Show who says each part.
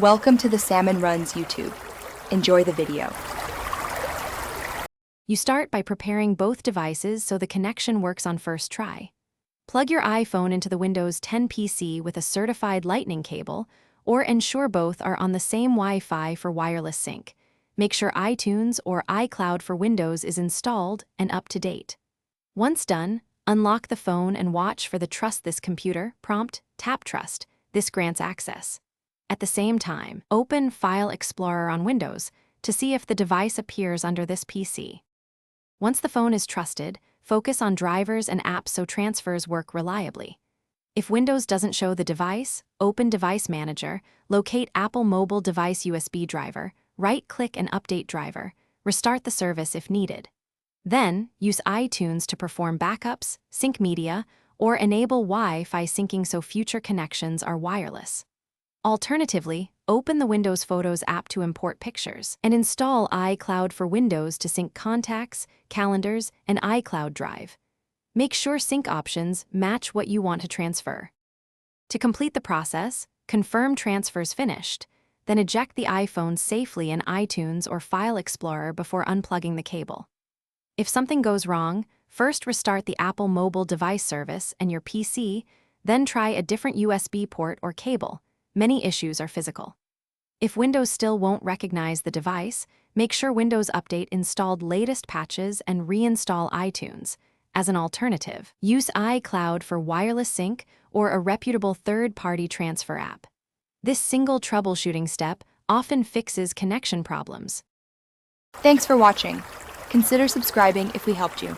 Speaker 1: Welcome to the Salmon Runs YouTube. Enjoy the video.
Speaker 2: You start by preparing both devices so the connection works on first try. Plug your iPhone into the Windows 10 PC with a certified Lightning cable, or ensure both are on the same Wi-Fi for wireless sync. Make sure iTunes or iCloud for Windows is installed and up to date. Once done, unlock the phone and watch for the Trust This Computer prompt. Tap Trust. This grants access. At the same time, open File Explorer on Windows to see if the device appears under this PC. Once the phone is trusted, focus on drivers and apps so transfers work reliably. If Windows doesn't show the device, open Device Manager, locate Apple Mobile Device USB driver, right-click and update driver, restart the service if needed. Then, use iTunes to perform backups, sync media, or enable Wi-Fi syncing so future connections are wireless. Alternatively, open the Windows Photos app to import pictures, and install iCloud for Windows to sync contacts, calendars, and iCloud Drive. Make sure sync options match what you want to transfer. To complete the process, confirm transfers finished, then eject the iPhone safely in iTunes or File Explorer before unplugging the cable. If something goes wrong, first restart the Apple Mobile Device service and your PC, then try a different USB port or cable. Many issues are physical. If Windows still won't recognize the device, make sure Windows Update installed latest patches and reinstall iTunes. As an alternative, use iCloud for wireless sync or a reputable third-party transfer app. This single troubleshooting step often fixes connection problems.
Speaker 1: Thanks for watching. Consider subscribing if we helped you.